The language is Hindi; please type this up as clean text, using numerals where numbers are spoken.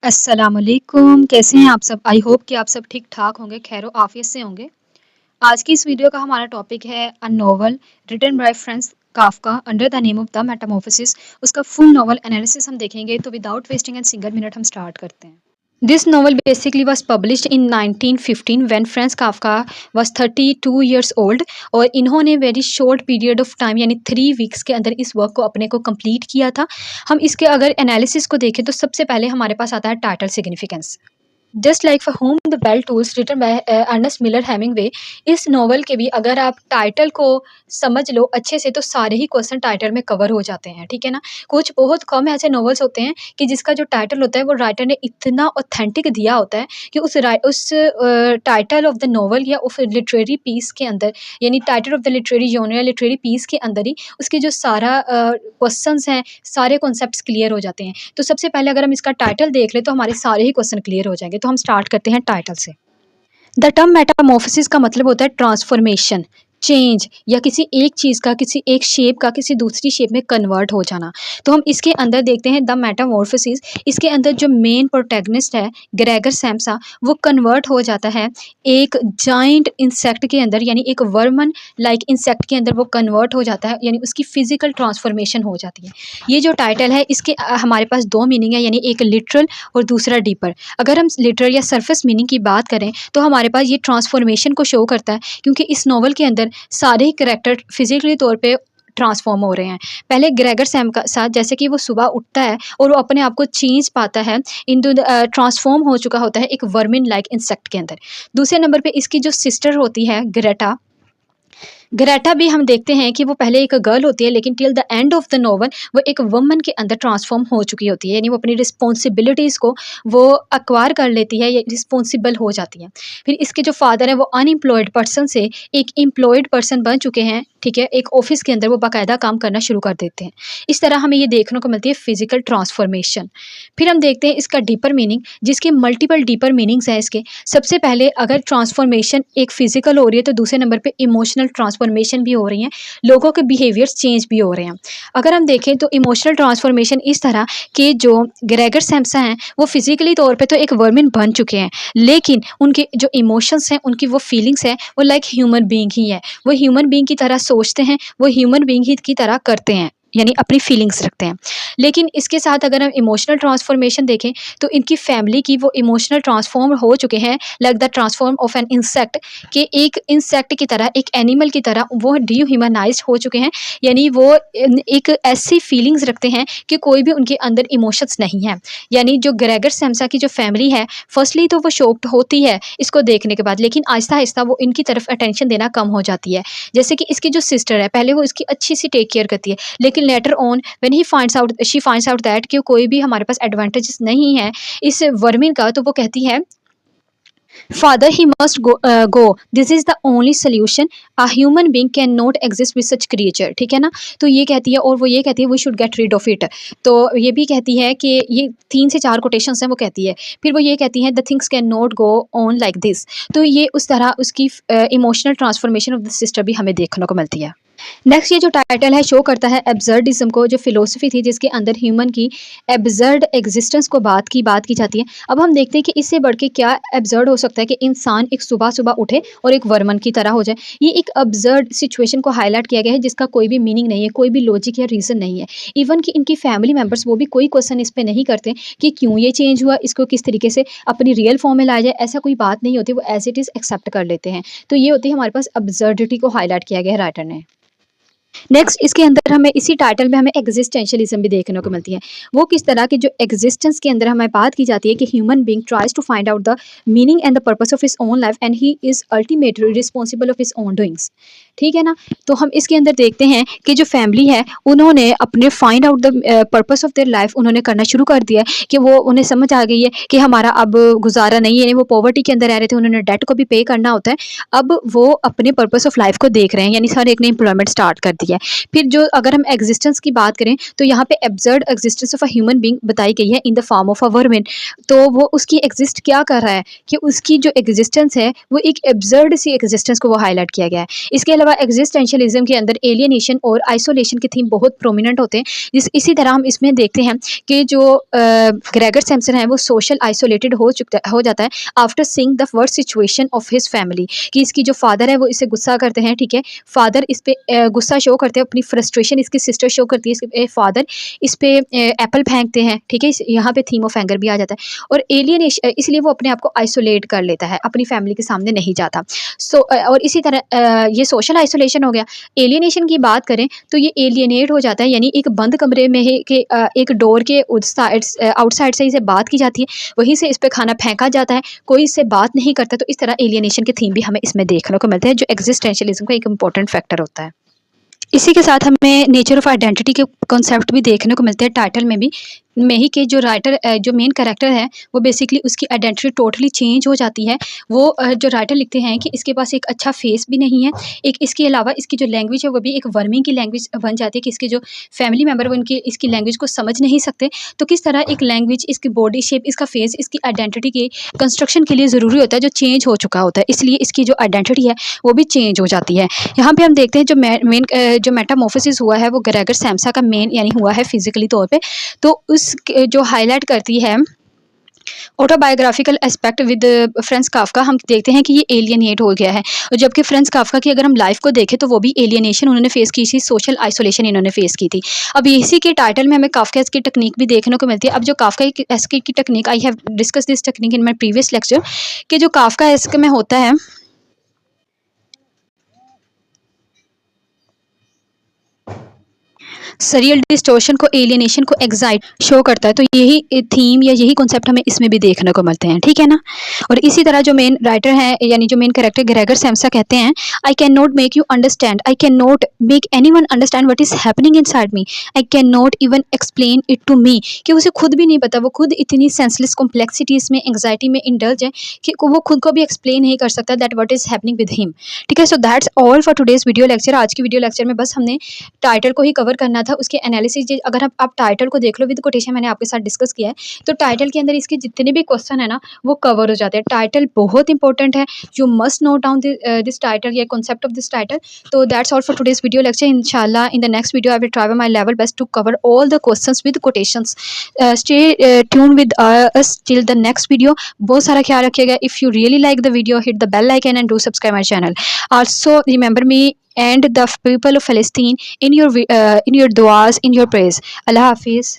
अस्सलामुअलैकुम, कैसे हैं आप सब? आई होप कि आप सब ठीक-ठाक होंगे, खैर-ओ-आफ़ियत से होंगे। आज की इस वीडियो का हमारा टॉपिक है a novel written by Franz Kafka under the name of the metamorphosis. उसका फुल नोवेल एनालिसिस हम देखेंगे, तो without wasting an single minute हम स्टार्ट करते हैं। This novel basically was published in 1915 when Franz Kafka was 32 years old और इन्होंने very short period of time यानी 3 वीक्स के अंदर इस वर्क को अपने को कंप्लीट किया था। हम इसके अगर एनालिसिस को देखें तो सबसे पहले हमारे पास आता है title significance. Just like for whom the bell tolls written by Ernest Miller Hemingway. इस नॉवल के भी अगर आप टाइटल को समझ लो अच्छे से तो सारे ही क्वेश्चन टाइटल में कवर हो जाते हैं, ठीक है ना। कुछ बहुत कम ऐसे नॉवेल्स होते हैं कि जिसका जो टाइटल होता है वो राइटर ने इतना ऑथेंटिक दिया होता है कि उस टाइटल ऑफ द नॉवल या उस लिटरेरी पीस के अंदर यानी title of the literary genre या लिटरेरी पीस के अंदर ही उसके जो सारा क्वेश्चंस हैं सारे कॉन्सेप्ट्स क्लियर हो जाते हैं। तो सबसे पहले अगर हम इसका टाइटल देख लें तो हमारे सारे ही क्वेश्चन क्लियर हो जाएंगे। तो हम स्टार्ट करते हैं टाइटल से। द टर्म मेटामॉर्फोसिस का मतलब होता है ट्रांसफॉर्मेशन, चेंज या किसी एक चीज़ का किसी एक शेप का किसी दूसरी शेप में कन्वर्ट हो जाना। तो हम इसके अंदर देखते हैं द मेटामॉर्फोसिस। इसके अंदर जो मेन प्रोटैगनिस्ट है ग्रेगर सैम्सा, वो कन्वर्ट हो जाता है एक जाइंट इंसेक्ट के अंदर यानी एक वर्मन लाइक इंसेक्ट के अंदर वो कन्वर्ट हो जाता है, यानी उसकी फिजिकल ट्रांसफॉर्मेशन हो जाती है। ये जो टाइटल है इसके हमारे पास दो मीनिंग है, यानी एक लिटरल और दूसरा डीपर। अगर हम लिटरल या सरफेस मीनिंग की बात करें तो हमारे पास ये ट्रांसफॉर्मेशन को शो करता है, क्योंकि इस नॉवल के अंदर सारे ही कैरेक्टर फिजिकली तौर पे ट्रांसफॉर्म हो रहे हैं। पहले ग्रेगर सैम का साथ जैसे कि वो सुबह उठता है और वो अपने आप को चेंज पाता है इनटू ट्रांसफॉर्म हो चुका होता है एक वर्मिन लाइक इंसेक्ट के अंदर। दूसरे नंबर पे इसकी जो सिस्टर होती है ग्रेटा, ग्रेटा भी हम देखते हैं कि वो पहले एक गर्ल होती है लेकिन till the end of the novel वो एक वुमन के अंदर ट्रांसफॉर्म हो चुकी होती है, यानी वो अपनी रिस्पॉन्सिबिलिटीज़ को वो एक्वायर कर लेती है या रिस्पॉन्सिबल हो जाती है। फिर इसके जो फादर हैं वो अनएम्प्लॉयड पर्सन से एक एम्प्लॉयड पर्सन बन चुके हैं, ठीक है, एक ऑफिस के अंदर वो बाकायदा काम करना शुरू कर देते हैं। इस तरह हमें ये देखने को मिलती है फिजिकल ट्रांसफॉर्मेशन। फिर हम देखते हैं इसका डीपर मीनिंग, जिसके मल्टीपल डीपर मीनिंग्स हैं इसके। सबसे पहले अगर ट्रांसफॉर्मेशन एक फिजिकल हो रही है तो दूसरे नंबर पे इमोशनल ट्रांसफॉर्मेशन भी हो रही हैं, लोगों के बिहेवियर्स चेंज भी हो रहे हैं। अगर हम देखें तो इमोशनल ट्रांसफॉर्मेशन इस तरह कि जो ग्रेगर सैम्सा हैं वो फिजिकली तौर पे तो एक वर्मिन बन चुके हैं, लेकिन उनके जो इमोशंस हैं उनकी वो फीलिंग्स हैं वो लाइक ह्यूमन बीइंग ही है। वो ह्यूमन बीइंग की तरह सोचते हैं, वो ह्यूमन बीइंग ही की तरह करते हैं, यानी अपनी फीलिंग्स रखते हैं। लेकिन इसके साथ अगर हम इमोशनल ट्रांसफॉर्मेशन देखें तो इनकी फैमिली की वो इमोशनल ट्रांसफॉर्म हो चुके हैं like the transform of an insect, कि एक इंसेक्ट की तरह एक एनिमल की तरह वो डिह्यूमनाइज्ड हो चुके हैं, यानी वो एक ऐसी फीलिंग्स रखते हैं कि कोई भी उनके अंदर इमोशंस नहीं है। यानी जो ग्रेगर सैम्सा की जो फैमिली है फर्स्टली तो वो शॉक्ड होती है इसको देखने के बाद, लेकिन आहिस्ता आहिस्ता वो इनकी तरफ अटेंशन देना कम हो जाती है। जैसे कि इसकी जो सिस्टर है पहले वो इसकी अच्छी सी टेक केयर करती है, लेकिन later on when she finds out that कि कोई भी हमारे पास एडवांटेजेस नहीं है इस वर्मिन का, तो वो कहती है father he must go, this is the only solution, a human being can not exist with such creature, ठीक है ना। तो ये कहती है और वो ये कहती है we should get rid of it. तो ये भी कहती है कि ये 3 से 4 कोटेशंस हैं वो कहती है। फिर वो ये कहती है the things can not go on like this. तो ये उस तरह उसकी emotional transformation of the sister भी हमें देखने को मिलती है। नेक्स्ट ये जो टाइटल है शो करता है एब्सर्डिज्म को, जो फिलोसफी थी जिसके अंदर ह्यूमन की एब्सर्ड एग्जिस्टेंस को बात की जाती है। अब हम देखते हैं कि इससे बढ़ के क्या एब्सर्ड हो सकता है कि इंसान एक सुबह सुबह उठे और एक वर्मन की तरह हो जाए। ये एक एब्सर्ड सिचुएशन को हाईलाइट किया गया है जिसका कोई भी मीनिंग नहीं है, कोई भी लॉजिक या रीज़न नहीं है। इवन कि इनकी फैमिली मेम्बर्स वो भी कोई क्वेश्चन इस पे नहीं करते कि क्यों ये चेंज हुआ, इसको किस तरीके से अपनी रियल फॉर्म में लाया जाए, ऐसा कोई बात नहीं होती, वो एज इट इज़ एक्सेप्ट कर लेते हैं। तो ये होती है हमारे पास एब्सर्डिटी को हाईलाइट किया गया है राइटर ने। नेक्स्ट इसके अंदर हमें इसी टाइटल में हमें एग्जिस्टेंशियलिज्म भी देखने को मिलती है। वो किस तरह की जो एग्जिस्टेंस के अंदर हमें बात की जाती है कि human being tries to find out the meaning and the purpose of his own life and he is ultimately responsible of his own doings, ठीक है ना। तो हम इसके अंदर देखते हैं कि जो फैमिली है उन्होंने अपने find out the purpose of their life उन्होंने करना शुरू कर दिया है कि वो उन्हें समझ आ गई है कि हमारा अब गुजारा नहीं है, यानी वो पॉवर्टी के अंदर रह रहे थे, उन्होंने डेट को भी पे करना होता है। अब वो अपने पर्पस ऑफ लाइफ को देख रहे हैं, यानी हर एक ने एम्प्लॉयमेंट स्टार्ट कर दिया है। फिर जो अगर हम एग्जिस्टेंस की बात करें तो यहाँ पे absurd existence of a human being बताई गई है in the form of a vermin. तो वो उसकी एग्जिस्ट क्या कर रहा है कि उसकी जो एग्जिस्टेंस है वो एक एब्सर्ड सी एग्जिस्टेंस को वो हाईलाइट किया गया है। इसके अलावा एग्जिस्टेंशियलिज्म के अंदर एलियनेशन और आइसोलेशन के थीम बहुत प्रोमिनेंट होते हैं। इसी तरह हम इसमें देखते हैं कि जो ग्रेगर सैम्पसन है वो सोशल आइसोलेटेड हो जाता है after seeing the worst situation of his family, कि इसकी जो फादर है वो इससे गुस्सा करते हैं, ठीक है, फादर इस पे गुस्सा शो करते हैं, अपनी फ्रस्ट्रेशन इसकी सिस्टर शो करती है, इसके फादर इस पे एप्पल फेंकते हैं, ठीक है, यहाँ पे थीम ऑफ एंगर भी आ जाता है। और एलियनेशन इसलिए वो अपने आप को आइसोलेट कर लेता है, अपनी फैमिली के सामने नहीं जाता। और इसी तरह ये सोशल आइसोलेशन हो गया। एलियनेशन की बात करें तो ये एलियनेट हो जाता है, यानी एक बंद कमरे में है कि एक डोर के आउटसाइड से इसे बात की जाती है, वहीं से इस पे खाना फेंका जाता है, कोई इससे बात नहीं करता। तो इस तरह एलियनेशन के थीम भी हमें इसमें देखने को मिलते हैं, जो एग्जिस्टेंशियलिज्म का एक इंपॉर्टेंट फैक्टर होता है। इसी के साथ हमें नेचर ऑफ आइडेंटिटी के कॉन्सेप्ट भी देखने को मिलते हैं टाइटल में भी। ही के जो राइटर जो मेन कैरेक्टर है वो बेसिकली उसकी आइडेंटिटी टोटली चेंज हो जाती है। वो जो राइटर लिखते हैं कि इसके पास एक अच्छा फेस भी नहीं है, एक इसके अलावा इसकी जो लैंग्वेज है वो भी एक वर्मिंग की लैंग्वेज बन जाती है कि इसके जो फैमिली मेम्बर वो उनकी इसकी लैंग्वेज को समझ नहीं सकते। तो किस तरह एक लैंग्वेज, इसकी बॉडी शेप, इसका फेस, इसकी आइडेंटिटी के कंस्ट्रक्शन के लिए ज़रूरी होता है, जो चेंज हो चुका होता है, इसलिए इसकी जो आइडेंटिटी है वो भी चेंज हो जाती है। यहाँ पे हम देखते हैं जो मेन जो मेटामॉर्फोसिस हुआ है वो ग्रेगर सैम्सा का मेन यानी हुआ है फिजिकली तौर पे। तो उस जो हाईलाइट करती है autobiographical aspect with Franz Kafka, हम देखते हैं कि ये एलियनेट हो गया है। और जबकि फ्रांज काफ्का की अगर हम लाइफ को देखें तो वो भी एलियनेशन उन्होंने फेस की थी, सोशल आइसोलेशन इन्होंने फेस की थी। अब इसी के टाइटल में हमें काफ्का की टेक्निक भी देखने को मिलती है। अब जो काफ्का की technique, I have discuss this technique in my previous lecture, कि जो काफ्का एस्क में होता है सरियल डिस्टॉर्शन को, एलियनेशन को, एग्जाइट शो करता है। तो यही थीम या यही कॉन्सेप्ट हमें इसमें भी देखने को मिलते हैं, ठीक है ना। और इसी तरह जो मेन राइटर हैं यानी जो मेन कैरेक्टर ग्रेगर सैम्सा कहते हैं, I can not make you understand, I can not make anyone understand what is happening inside me, I can not even explain it to me, कि उसे खुद भी नहीं पता, वो खुद इतनी सेंसलेस कॉम्प्लेक्सिटीज में, एंग्जाइटी में इंडल्ज है कि वो खुद को भी एक्सप्लेन नहीं कर सकता that what is happening with him, ठीक है। So that's all for today's video lecture. आज की वीडियो लेक्चर में बस हमने टाइटल को ही कवर करना था, उसके एनालिसिस अगर आप टाइटल को देख लो विद कोटेशन मैंने आपके साथ डिस्कस किया है, तो टाइटल के अंदर इसके जितने भी क्वेश्चन है ना वो कवर हो जाते हैं। टाइटल बहुत इंपॉर्टेंट है, you must note down this title या कॉन्सेप्ट ऑफ दिस टाइटल। तो that's all for today's video lecture. इंशाल्लाह in the next video I will try my level best to cover all the questions with quotations. Stay tune with us till the next video. बहुत सारा ख्याल रखिएगा। If you really like the video, hit the bell icon and do subscribe my channel. Also remember me and the people of Palestine in your duas, in your praise. Allah Hafiz.